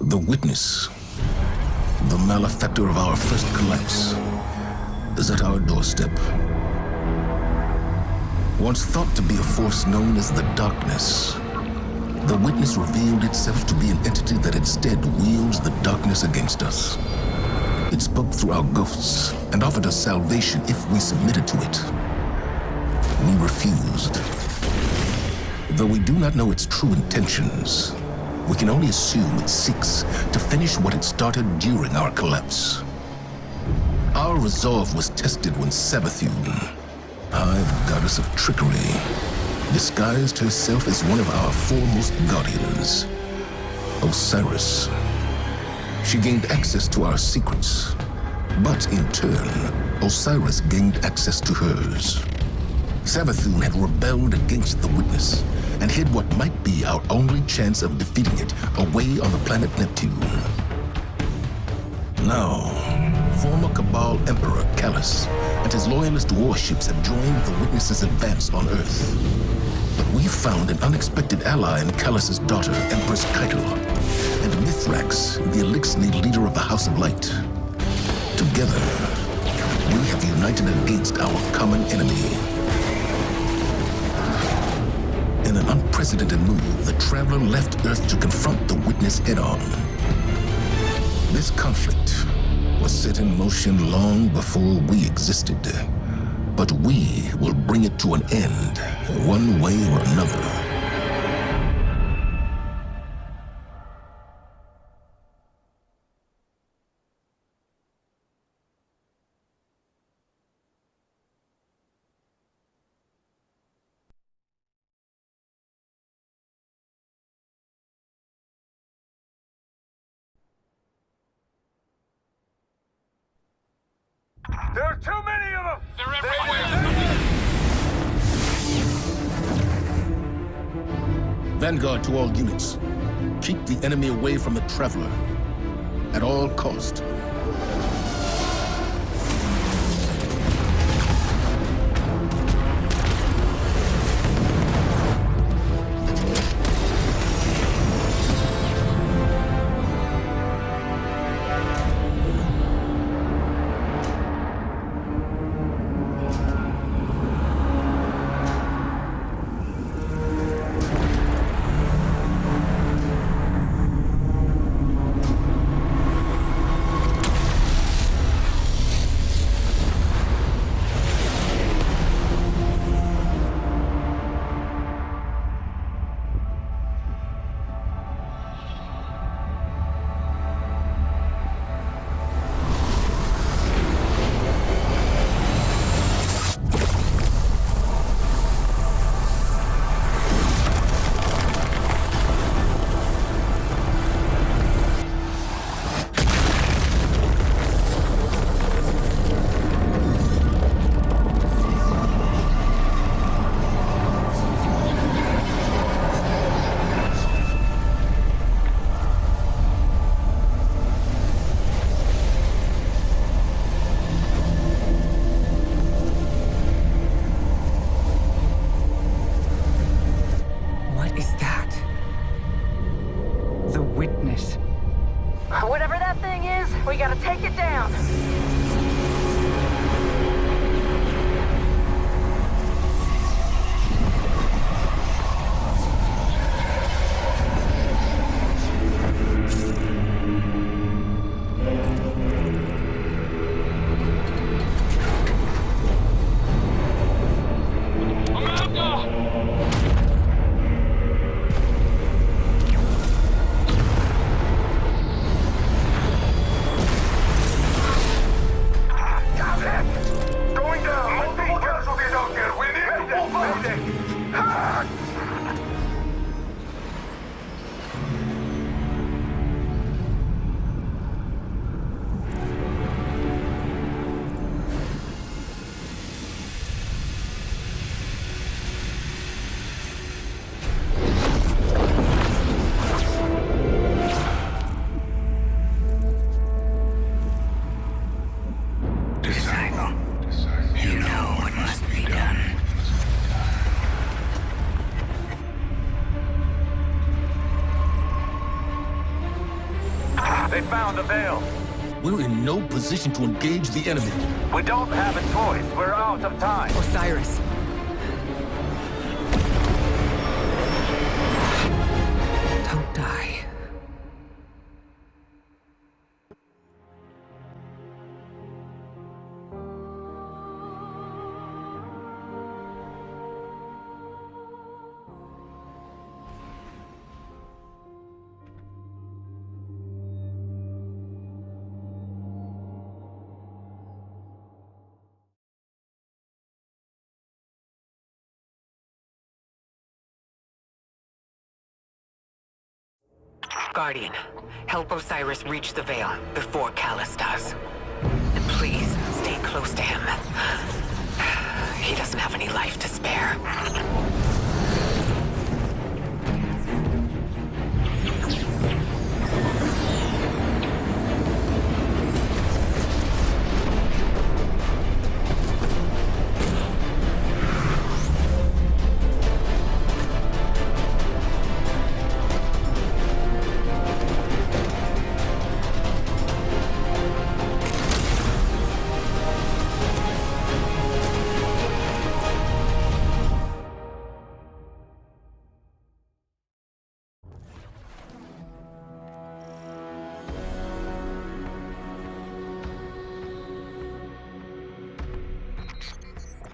The witness, the malefactor of our first collapse, is at our doorstep. Once thought to be a force known as the Darkness, the witness revealed itself to be an entity that instead wields the darkness against us. It spoke through our ghosts and offered us salvation if we submitted to it. We refused. Though we do not know its true intentions, we can only assume it seeks to finish what it started during our collapse. Our resolve was tested when Savathun, High Goddess of Trickery, disguised herself as one of our foremost guardians, Osiris. She gained access to our secrets, but in turn, Osiris gained access to hers. Savathun had rebelled against the witness and hid what might be our only chance of defeating it away on the planet Neptune. Now, former Cabal Emperor Calus and his loyalist warships have joined the witness's advance on Earth. But we found an unexpected ally in Calus's daughter, Empress Keitel, and Mithrax, the Elixir leader of the House of Light. Together, we have united against our common enemy. In an unprecedented move, the Traveler left Earth to confront the witness head-on. This conflict was set in motion long before we existed, but we will bring it to an end, one way or another. There are too many of them! They're everywhere! Vanguard to all units. Keep the enemy away from the Traveler. At all cost. Whatever that thing is, we gotta take it down. They found the veil. We're in no position to engage the enemy. We don't have a choice. We're out of time. Osiris. Don't die. Guardian, help Osiris reach the Veil before Calus does. And please, stay close to him. He doesn't have any life to spare.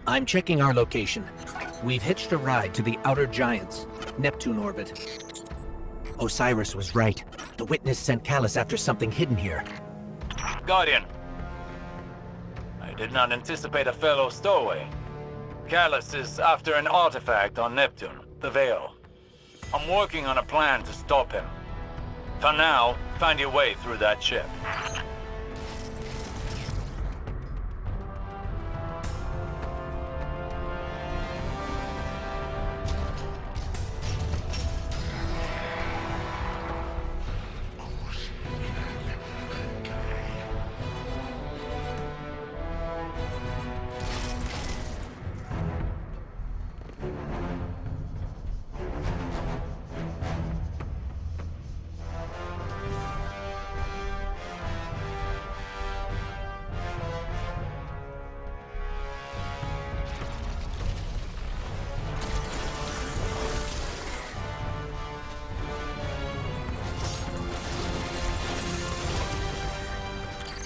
I'm checking our location. We've hitched a ride to the Outer Giants, Neptune orbit. Osiris was right. The Witness sent Calus after something hidden here. Guardian. I did not anticipate a fellow stowaway. Calus is after an artifact on Neptune, the Veil. I'm working on a plan to stop him. For now, find your way through that ship.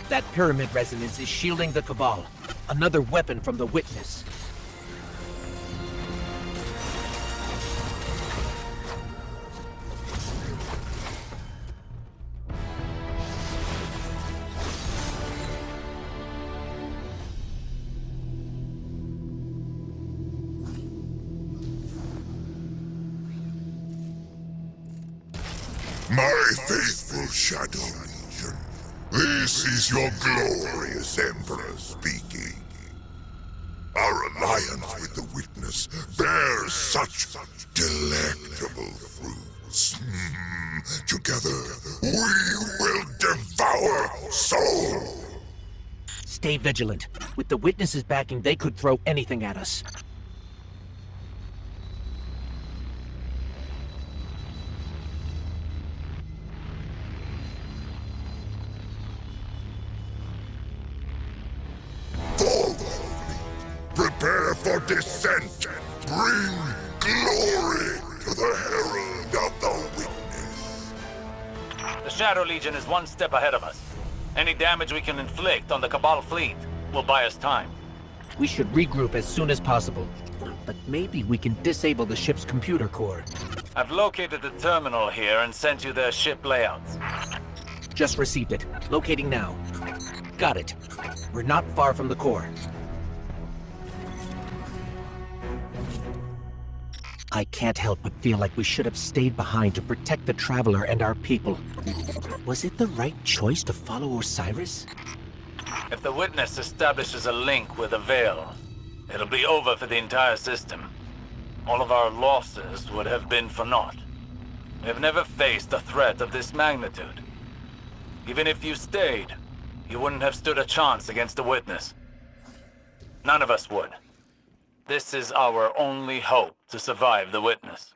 That pyramid resonance is shielding the Cabal. Another weapon from the Witness. My faithful Shadow Legion, this is your glorious Emperor speaking. Our alliance with the Witness bears such delectable fruits. Together, we will devour soul. Stay vigilant. With the Witness's backing, they could throw anything at us. Prepare for descent. Bring glory to the Herald of the Witness. The Shadow Legion is one step ahead of us. Any damage we can inflict on the Cabal fleet will buy us time. We should regroup as soon as possible. But maybe we can disable the ship's computer core. I've located the terminal here and sent you their ship layouts. Just received it. Locating now. Got it. We're not far from the core. I can't help but feel like we should have stayed behind to protect the Traveler and our people. Was it the right choice to follow Osiris? If the Witness establishes a link with the Veil, it'll be over for the entire system. All of our losses would have been for naught. We have never faced a threat of this magnitude. Even if you stayed, you wouldn't have stood a chance against the Witness. None of us would. This is our only hope to survive the Witness.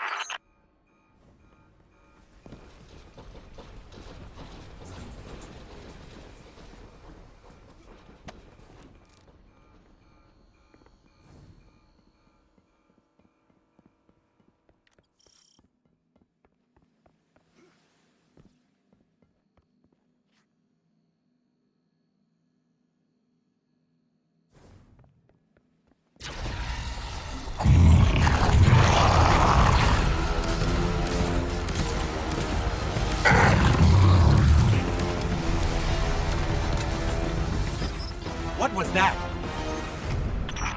that?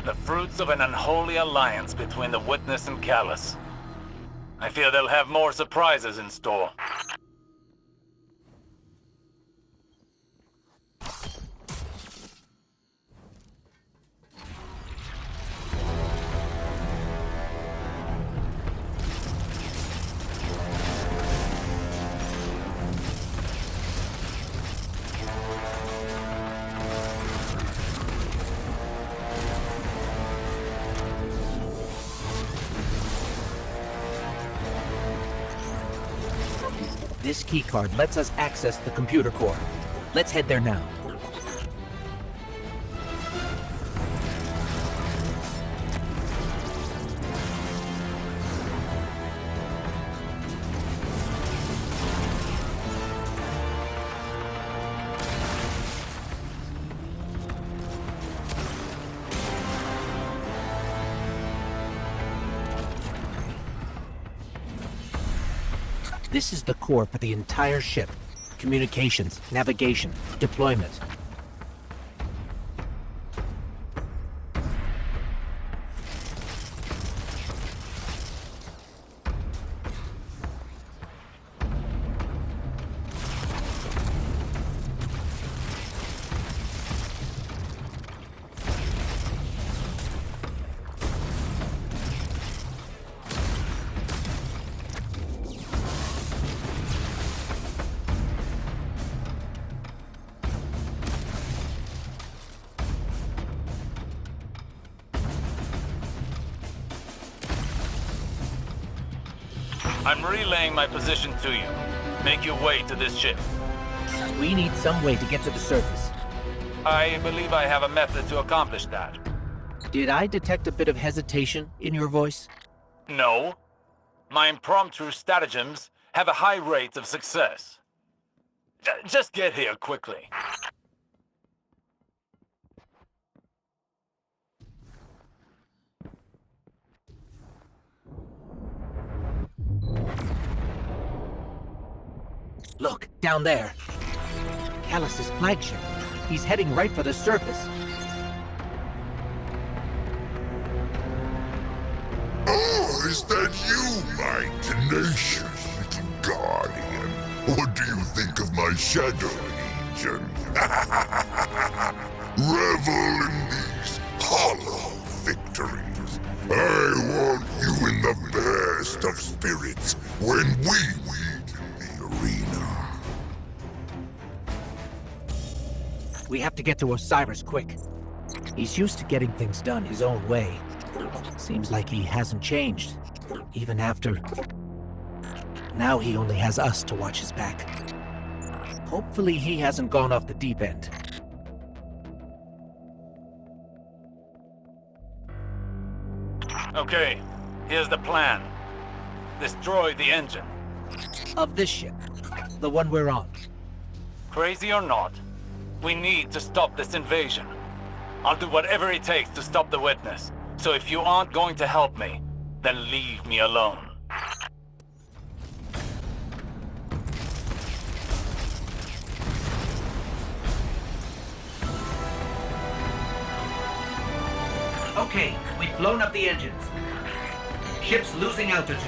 The fruits of an unholy alliance between the Witness and Calus. I fear they'll have more surprises in store. This keycard lets us access the computer core. Let's head there now. This is the core for the entire ship. Communications, navigation, deployment. I'm relaying my position to you. Make your way to this ship. We need some way to get to the surface. I believe I have a method to accomplish that. Did I detect a bit of hesitation in your voice? No. My impromptu stratagems have a high rate of success. Just get here quickly. Look, down there. Calus' flagship. He's heading right for the surface. Oh, is that you, my tenacious little guardian? What do you think of my shadow legion? Revel in these hollow victories. I want you in the best of spirits when we meet in the arena. We have to get to Osiris quick. He's used to getting things done his own way. Seems like he hasn't changed, even after... Now he only has us to watch his back. Hopefully he hasn't gone off the deep end. Okay, here's the plan. Destroy the engine. Of this ship, the one we're on. Crazy or not, we need to stop this invasion. I'll do whatever it takes to stop the Witness. So if you aren't going to help me, then leave me alone. Okay, we've blown up the engines. Ship's losing altitude.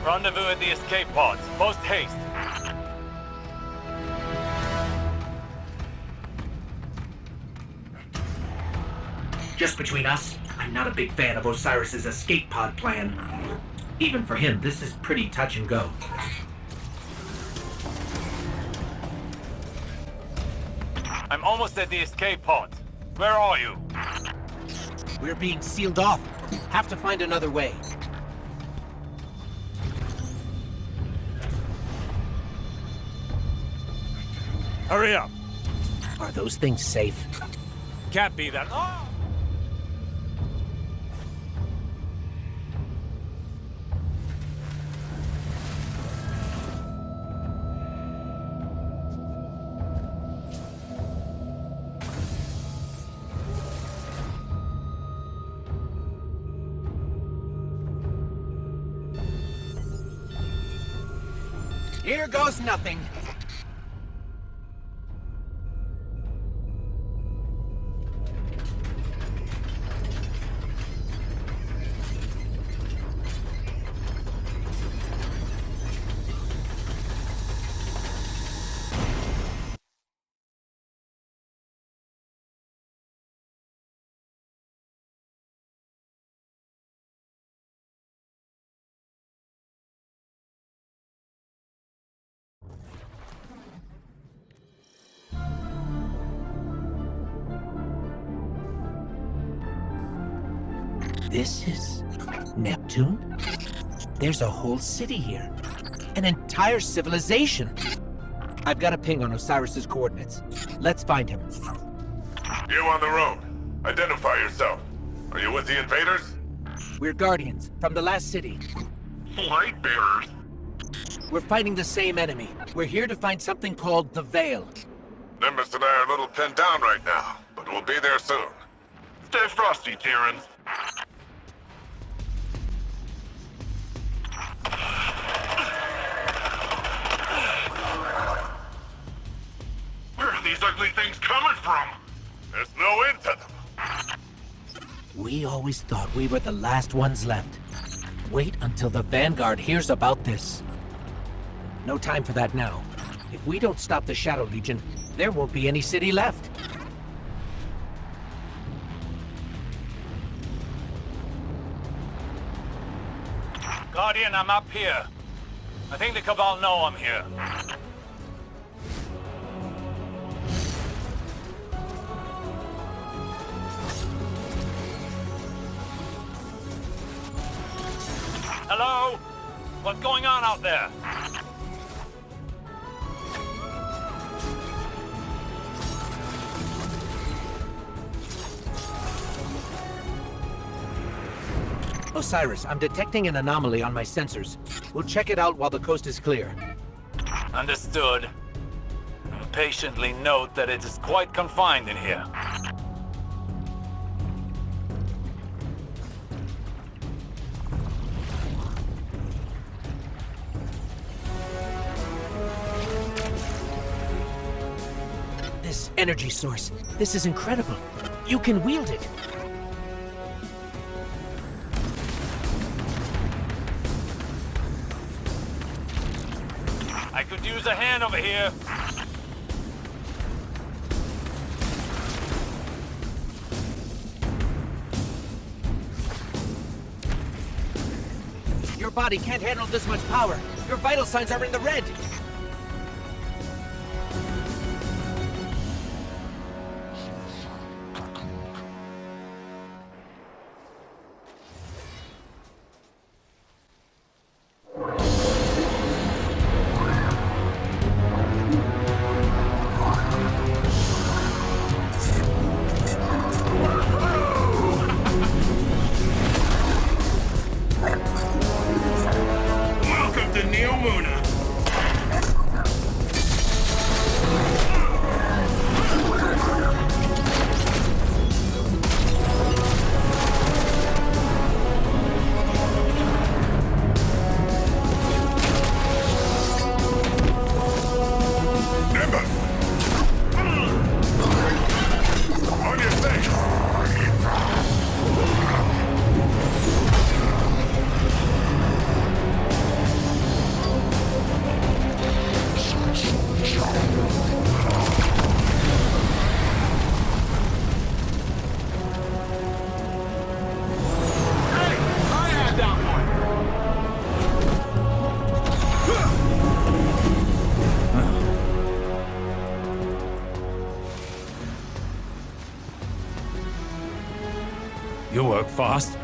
Rendezvous at the escape pods. Post haste. Just between us, I'm not a big fan of Osiris's escape pod plan. Even for him, this is pretty touch and go. I'm almost at the escape pods. Where are you? We're being sealed off. Have to find another way. Hurry up! Are those things safe? Can't be that. Oh! Here goes nothing. This is Neptune? There's a whole city here. An entire civilization. I've got a ping on Osiris's coordinates. Let's find him. You on the road. Identify yourself. Are you with the invaders? We're Guardians, from the last city. Light bearers. We're fighting the same enemy. We're here to find something called the Veil. Nimbus and I are a little pinned down right now, but we'll be there soon. Stay frosty, Tyrant. Where are these ugly things coming from? There's no end to them. We always thought we were the last ones left. Wait until the Vanguard hears about this. No time for that now. If we don't stop the Shadow Legion, there won't be any city left. Guardian, I'm up here. I think the Cabal know I'm here. Hello? What's going on out there? Osiris, I'm detecting an anomaly on my sensors. We'll check it out while the coast is clear. Understood. Patiently note that it is quite confined in here. This energy source, this is incredible. You can wield it. I could use a hand over here. Your body can't handle this much power. Your vital signs are in the red. Welcome to Neomuna. Nimbus! On your face! You work fast.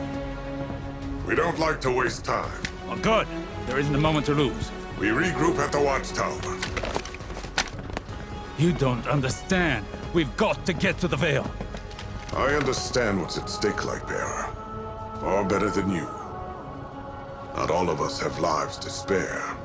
We don't like to waste time. Oh, good. There isn't a moment to lose. We regroup at the watchtower. You don't understand. We've got to get to the Veil. I understand what's at stake, Lightbearer. Far better than you. Not all of us have lives to spare.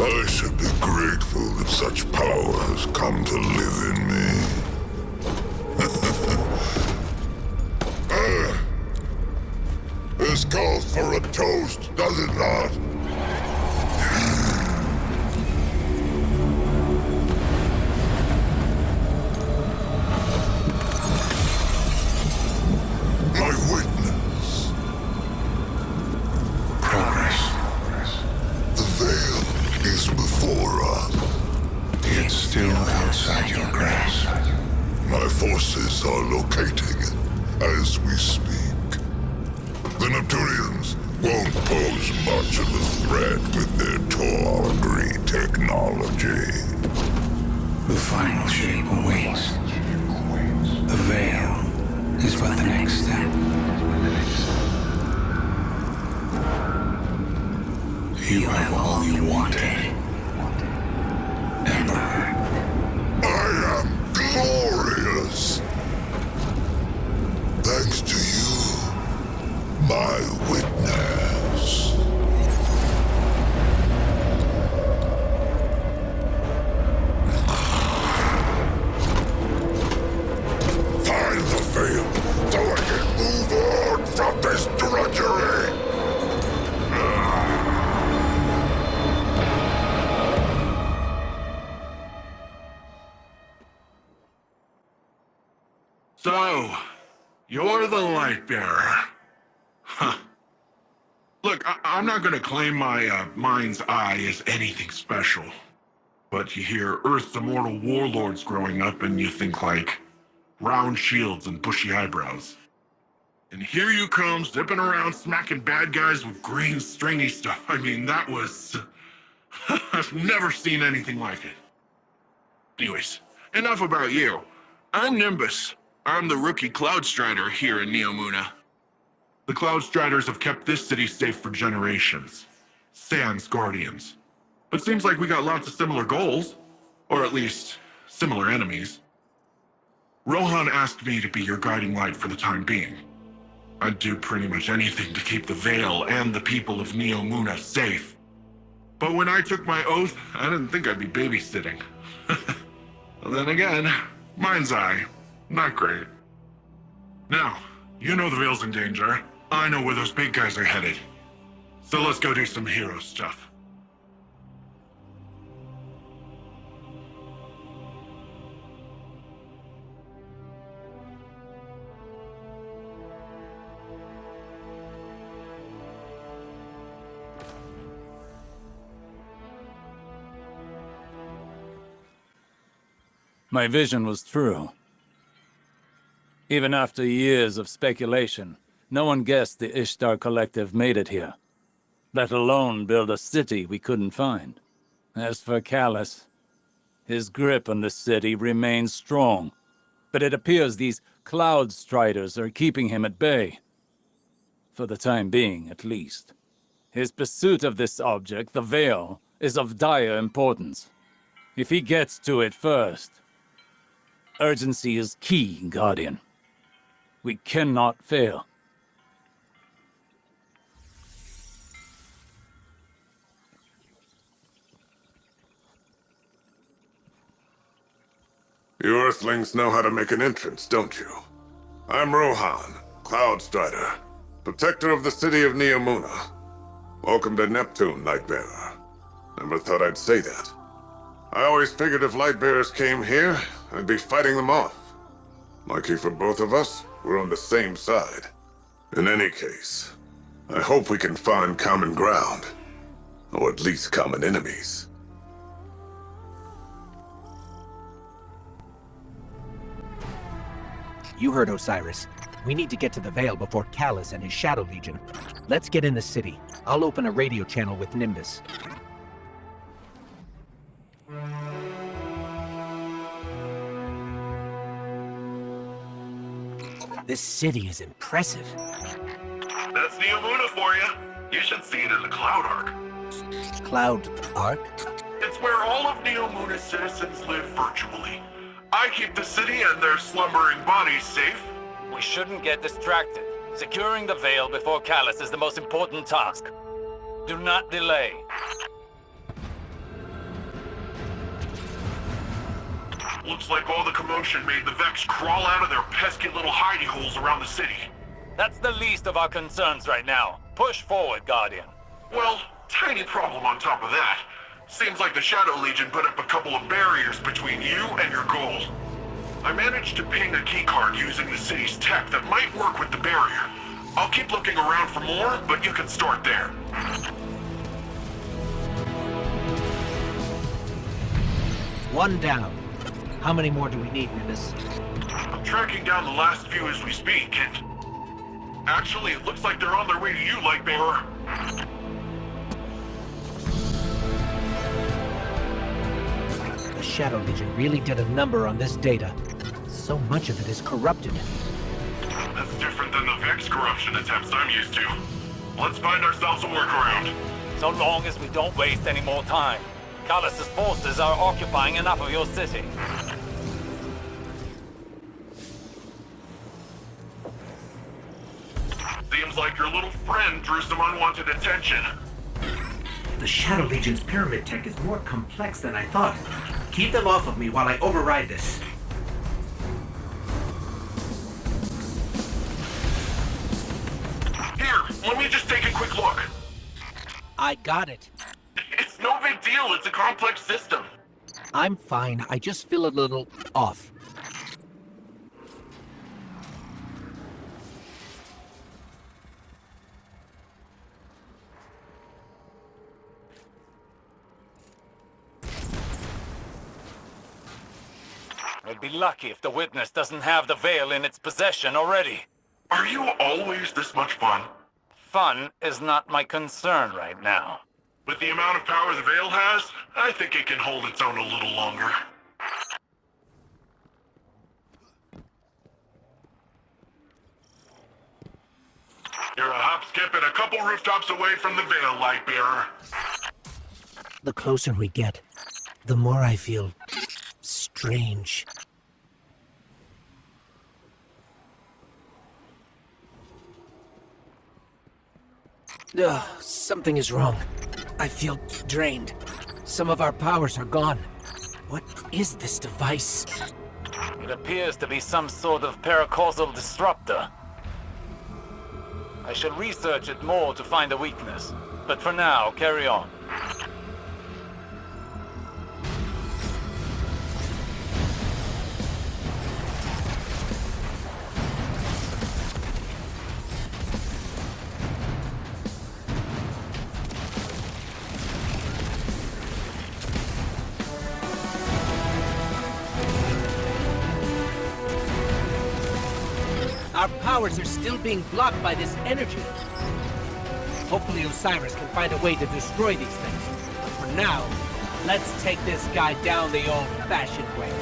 I should be grateful that such power has come to live in me. This calls for a toast, does it not? My witness. Progress. The veil is before us. It's still outside your grasp. My forces are locating it as we speak. The Neptunians won't pose much of a threat with their tawdry technology. The final shape awaits. The veil is but the next step. You have all you wanted, Emperor. I am glorious! Thanks to you, my witness. Find the veil so I can move on from this drudgery! So, you're the Lightbearer. Huh. Look, I'm not gonna claim my mind's eye is anything special. But you hear Earth's immortal warlords growing up and you think like round shields and bushy eyebrows. And here you come, zipping around smacking bad guys with green stringy stuff. I mean, that was... I've never seen anything like it. Anyways, enough about you. I'm Nimbus. I'm the rookie Cloud Strider here in Neomuna. The Cloud Striders have kept this city safe for generations. Sans Guardians. But seems like we got lots of similar goals. Or at least, similar enemies. Rohan asked me to be your guiding light for the time being. I'd do pretty much anything to keep the Veil and the people of Neomuna safe. But when I took my oath, I didn't think I'd be babysitting. Well, then again, mind's eye. Not great. Now, you know the Veil's in danger. I know where those big guys are headed. So let's go do some hero stuff. My vision was true. Even after years of speculation, no one guessed the Ishtar Collective made it here, let alone build a city we couldn't find. As for Calus, his grip on the city remains strong, but it appears these Cloud Striders are keeping him at bay. For the time being, at least. His pursuit of this object, the Veil, is of dire importance. If he gets to it first, urgency is key, Guardian. We cannot fail. You Earthlings know how to make an entrance, don't you? I'm Rohan, Cloud Strider, protector of the city of Neomuna. Welcome to Neptune, Lightbearer. Never thought I'd say that. I always figured if Lightbearers came here, I'd be fighting them off. Lucky for both of us, we're on the same side. In any case, I hope we can find common ground. Or at least common enemies. You heard Osiris. We need to get to the Veil before Calus and his Shadow Legion. Let's get in the city. I'll open a radio channel with Nimbus. This city is impressive. That's Neomuna for you. You should see it in the Cloud Arc. Cloud Arc? It's where all of Neomuna's citizens live virtually. I keep the city and their slumbering bodies safe. We shouldn't get distracted. Securing the Veil before Calus is the most important task. Do not delay. Looks like all the commotion made the Vex crawl out of their pesky little hidey holes around the city. That's the least of our concerns right now. Push forward, Guardian. Well, tiny problem on top of that. Seems like the Shadow Legion put up a couple of barriers between you and your goal. I managed to ping a keycard using the city's tech that might work with the barrier. I'll keep looking around for more, but you can start there. One down. How many more do we need, Nimbus? I'm tracking down the last few as we speak, and... Actually, it looks like they're on their way to you, Lightbearer. The Shadow Legion really did a number on this data. So much of it is corrupted. That's different than the Vex corruption attempts I'm used to. Let's find ourselves a workaround. So long as we don't waste any more time. Calus' forces are occupying enough of your city. Seems like your little friend drew some unwanted attention. The Shadow Legion's pyramid tech is more complex than I thought. Keep them off of me while I override this. Here, let me just take a quick look. I got it. It's no big deal, it's a complex system. I'm fine. I just feel a little off. We'd be lucky if the Witness doesn't have the Veil in its possession already. Are you always this much fun? Fun is not my concern right now. With the amount of power the Veil has, I think it can hold its own a little longer. You're a hop, skip, and a couple rooftops away from the Veil, Lightbearer. The closer we get, the more I feel strange. Ugh, something is wrong. I feel drained. Some of our powers are gone. What is this device? It appears to be some sort of paracausal disruptor. I shall research it more to find a weakness. But for now, carry on. Our powers are still being blocked by this energy. Hopefully Osiris can find a way to destroy these things. But for now, let's take this guy down the old-fashioned way.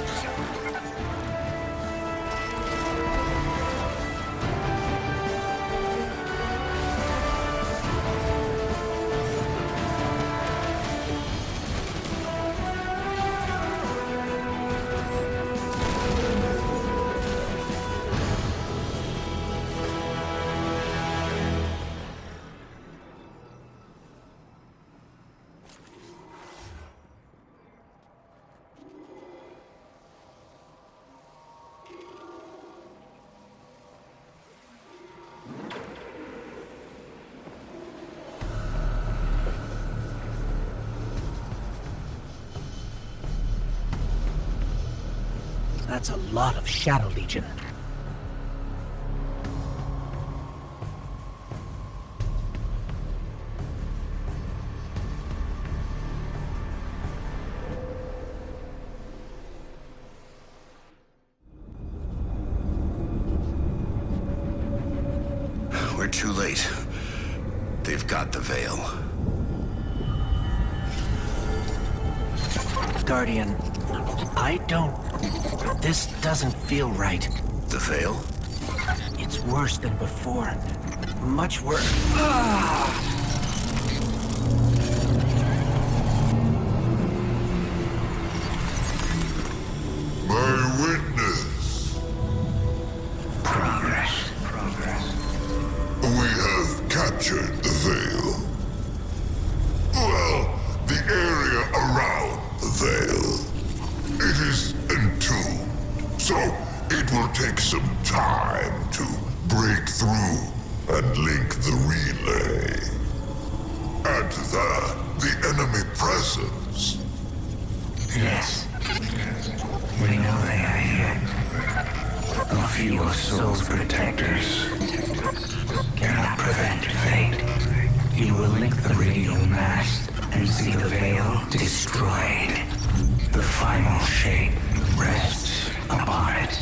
That's a lot of Shadow Legion. We're too late. They've got the Veil. Guardian, this doesn't feel right. The Veil? It's worse than before. Much worse. My witness. Progress. We have captured the Veil. Well, the area around the Veil. It is entombed. take some time to break through and link the relay. Add to that the enemy presence. Yes. We know they are here. A few of Soul's protectors cannot prevent fate. You will link the radial mast and see the veil destroyed. The final shape rests upon it.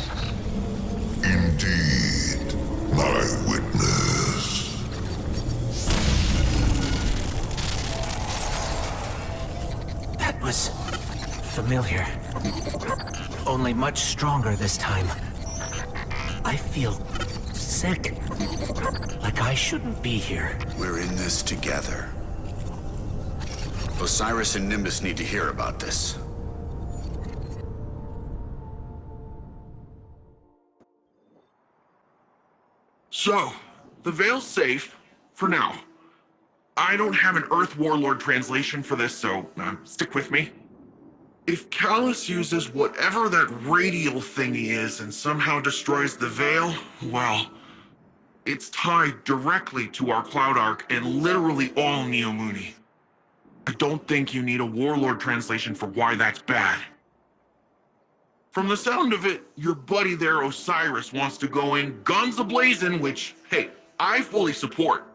Indeed, my witness. That was familiar. Only much stronger this time. I feel sick. Like I shouldn't be here. We're in this together. Osiris and Nimbus need to hear about this. So, the Veil's safe, for now. I don't have an Earth Warlord translation for this, so stick with me. If Calus uses whatever that radial thingy is and somehow destroys the Veil, well, it's tied directly to our Cloud Arc and literally all Neomuna. I don't think you need a Warlord translation for why that's bad. From the sound of it, your buddy there, Osiris, wants to go in guns a-blazing, which, hey, I fully support.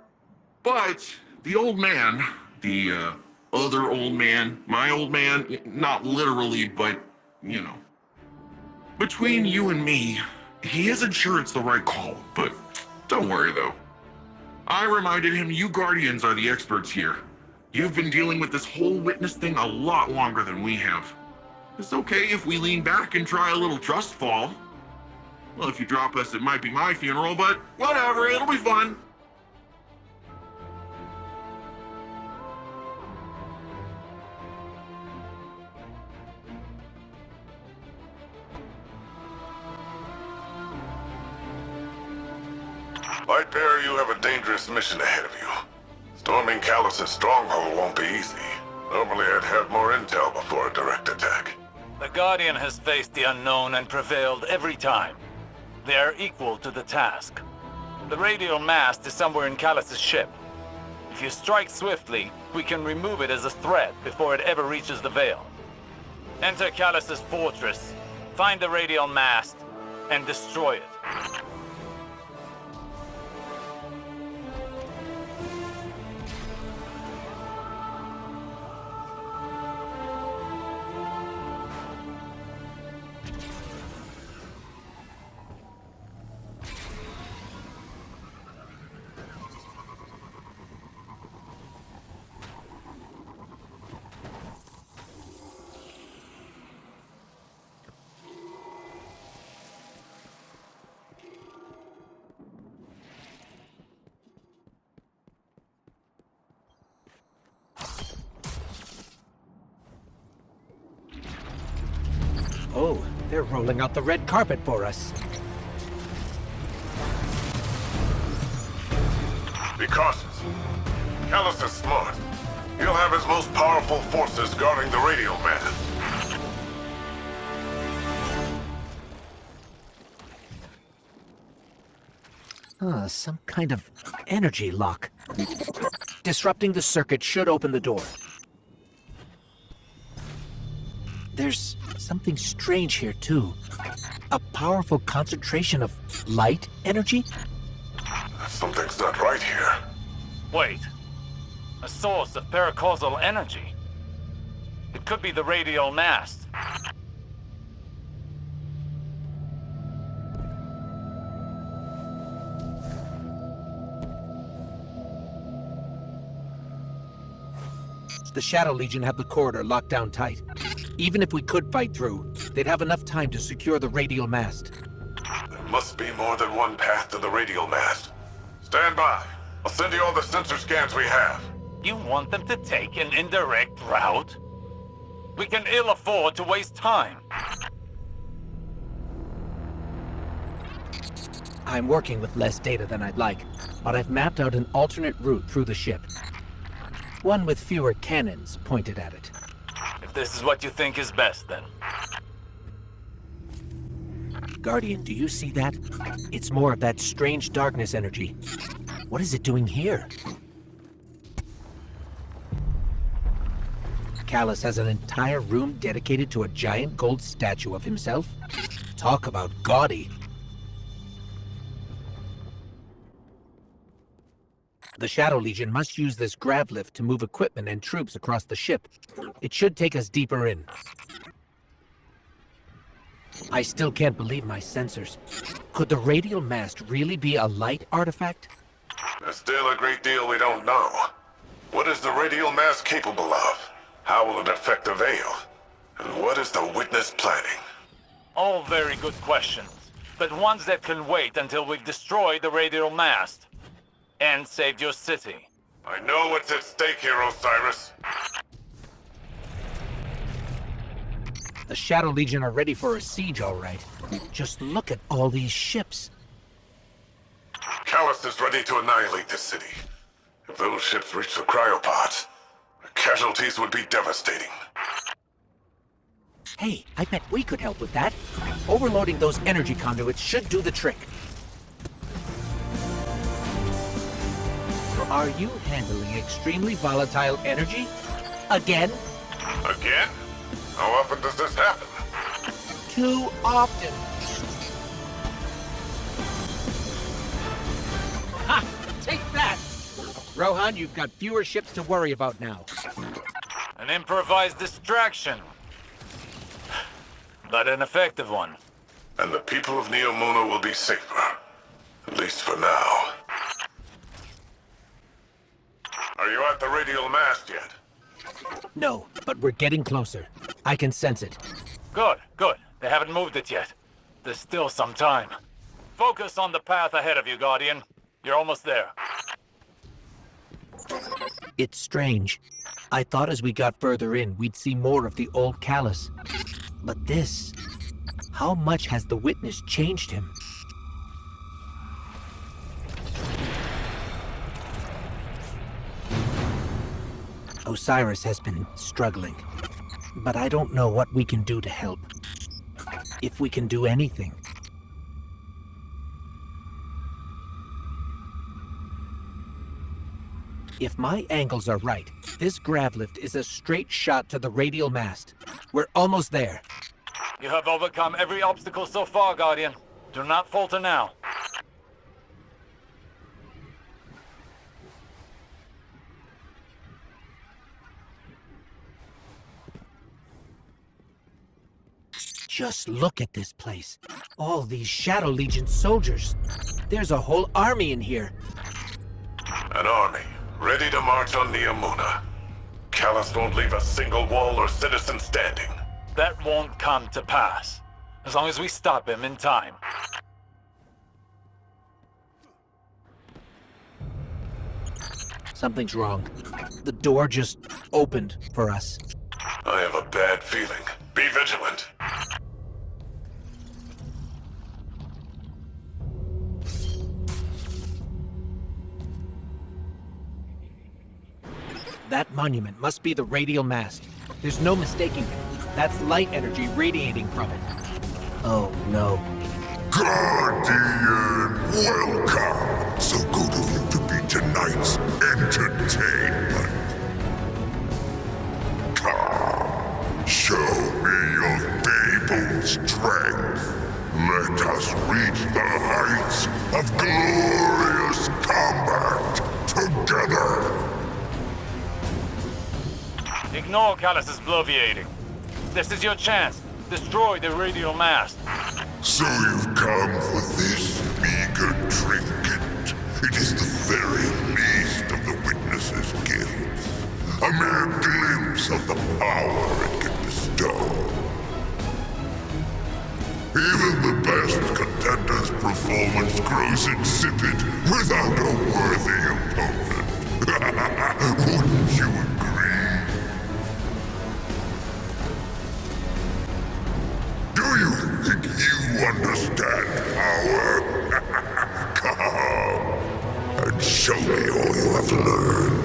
But the old man, the other old man, my old man, not literally, but, you know. Between you and me, he isn't sure it's the right call, but don't worry though. I reminded him you Guardians are the experts here. You've been dealing with this whole witness thing a lot longer than we have. It's okay if we lean back and try a little trust fall. Well, if you drop us, it might be my funeral, but whatever, it'll be fun. Lightbearer, you have a dangerous mission ahead of you. Storming Calus' stronghold won't be easy. Normally I'd have more intel before a direct attack. The Guardian has faced the unknown and prevailed every time. They are equal to the task. The radial mast is somewhere in Calus' ship. If you strike swiftly, we can remove it as a threat before it ever reaches the Veil. Enter Calus' fortress, find the radial mast, and destroy it. Oh, they're rolling out the red carpet for us. Be cautious. Calus is smart. He'll have his most powerful forces guarding the radial mast. Some kind of energy lock. Disrupting the circuit should open the door. There's something strange here, too. A powerful concentration of light energy? Something's not right here. Wait. A source of paracausal energy. It could be the radial mast. The Shadow Legion have the corridor locked down tight. Even if we could fight through, they'd have enough time to secure the radial mast. There must be more than one path to the radial mast. Stand by. I'll send you all the sensor scans we have. You want them to take an indirect route? We can ill afford to waste time. I'm working with less data than I'd like, but I've mapped out an alternate route through the ship. One with fewer cannons pointed at it. If this is what you think is best, then. Guardian, do you see that? It's more of that strange darkness energy. What is it doing here? Calus has an entire room dedicated to a giant gold statue of himself? Talk about gaudy. The Shadow Legion must use this grav lift to move equipment and troops across the ship. It should take us deeper in. I still can't believe my sensors. Could the radial mast really be a light artifact? There's still a great deal we don't know. What is the radial mass capable of? How will it affect the Veil? And what is the Witness planning? All very good questions, but ones that can wait until we've destroyed the radial mast. And saved your city. I know what's at stake here, Osiris. The Shadow Legion are ready for a siege, all right. Just look at all these ships. Calus is ready to annihilate this city. If those ships reach the cryopods, the casualties would be devastating. Hey, I bet we could help with that. Overloading those energy conduits should do the trick. Are you handling extremely volatile energy? Again? Again? How often does this happen? Too often. Ha! Take that! Rohan, you've got fewer ships to worry about now. An improvised distraction. But an effective one. And the people of Neomuna will be safer. At least for now. Are you at the radial mast yet? No, but we're getting closer. I can sense it. Good, good. They haven't moved it yet. There's still some time. Focus on the path ahead of you, Guardian. You're almost there. It's strange. I thought as we got further in, we'd see more of the old Calus. But this... How much has the Witness changed him? Osiris has been struggling, but I don't know what we can do to help. If we can do anything. If my angles are right, this grav lift is a straight shot to the radial mast. We're almost there. You have overcome every obstacle so far, Guardian. Do not falter now. Just look at this place. All these Shadow Legion soldiers. There's a whole army in here. An army, ready to march on Neomuna. Calus won't leave a single wall or citizen standing. That won't come to pass, as long as we stop him in time. Something's wrong. The door just opened for us. I have a bad feeling. Be vigilant. That monument must be the radial mast. There's no mistaking it. That's light energy radiating from it. Oh no. Guardian, welcome! So good of you to be tonight's entertainment. Come, show me your fabled strength. Let us reach the heights of glorious combat together. Ignore Calus' bloviating. This is your chance. Destroy the radial mast. So you've come for this meager trinket. It is the very least of the Witness's gifts. A mere glimpse of the power it can bestow. Even the best contender's performance grows insipid without a worthy opponent. Wouldn't you agree? Do you think you understand power? Come and show me all you have learned.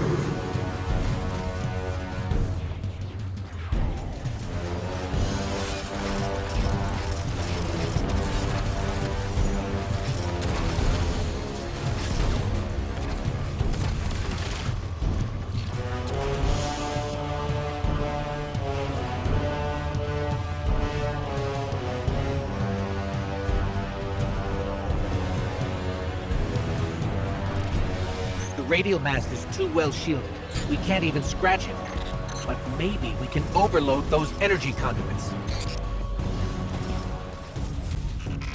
radial mast is too well shielded. We can't even scratch it. But maybe we can overload those energy conduits.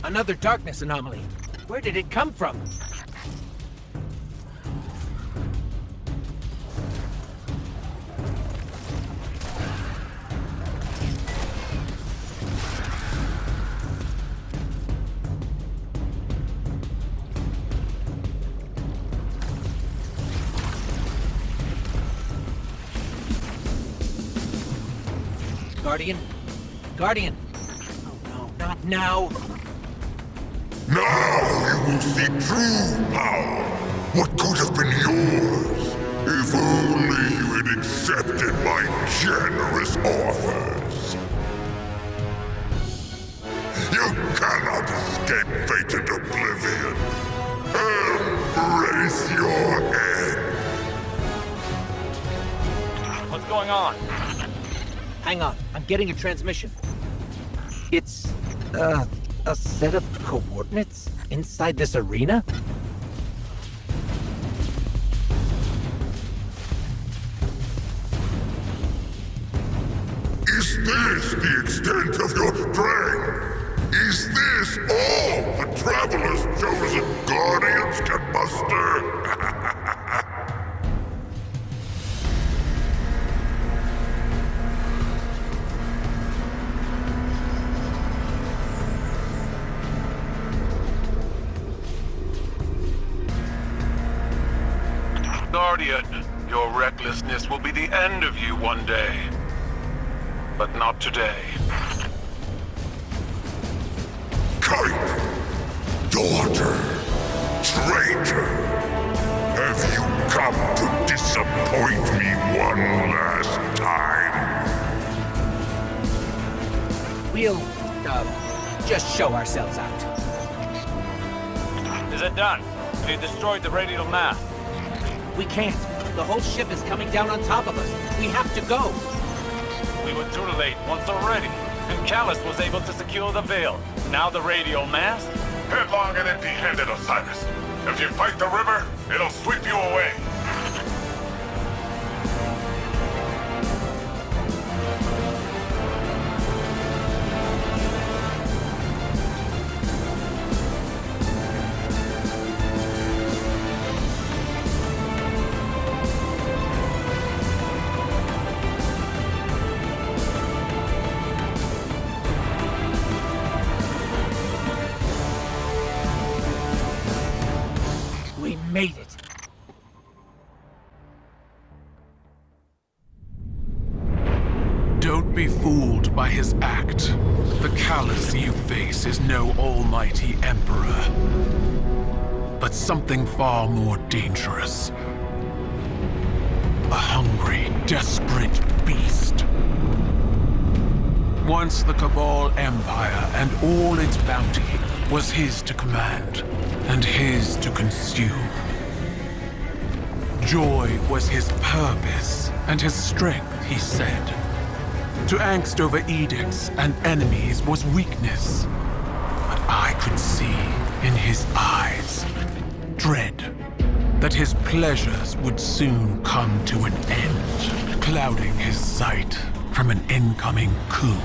Another darkness anomaly. Where did it come from? Guardian? Guardian! Oh no, not now! Now you will see true power! What could have been yours, if only you had accepted my generous offers! You cannot escape fated oblivion! Embrace your end! What's going on? Hang on, I'm getting a transmission. It's, a set of coordinates inside this arena? Is this the extent of your strength? Is this all the Traveler's chosen Guardians can muster? Guardian, your recklessness will be the end of you one day. But not today. Kite! Daughter! Traitor! Have you come to disappoint me one last time? We'll, just show ourselves out. Is it done? Have you destroyed the radial mast? We can't. The whole ship is coming down on top of us. We have to go. We were too late once already, and Calus was able to secure the veil. Now the radial mast? Headlong and empty-handed, Osiris. If you fight the river, it'll sweep you away. Made it. Don't be fooled by his act. The Calus you face is no almighty emperor, but something far more dangerous. A hungry, desperate beast. Once the Cabal Empire and all its bounty was his to command and his to consume. Joy was his purpose and his strength, he said. To angst over edicts and enemies was weakness. But I could see in his eyes dread that his pleasures would soon come to an end, clouding his sight from an incoming coup.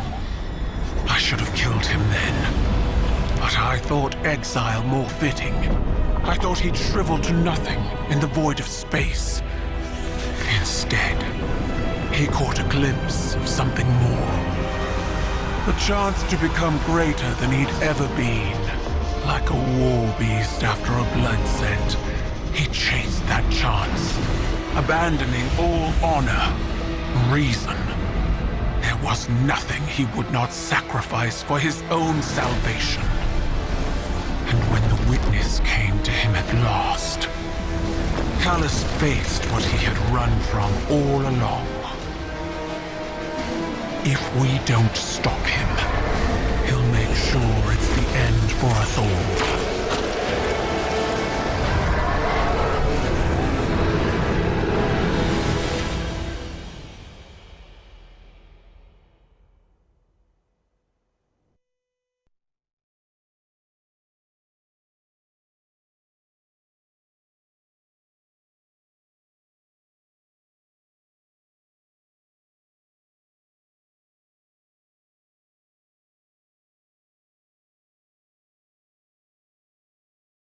I should have killed him then, but I thought exile more fitting. I thought he'd shrivel to nothing in the void of space. Instead, he caught a glimpse of something more. The chance to become greater than he'd ever been. Like a war beast after a blood scent, he chased that chance, abandoning all honor, reason. There was nothing he would not sacrifice for his own salvation. And when the witness came to him at last, Calus faced what he had run from all along. If we don't stop him, he'll make sure it's the end for us all.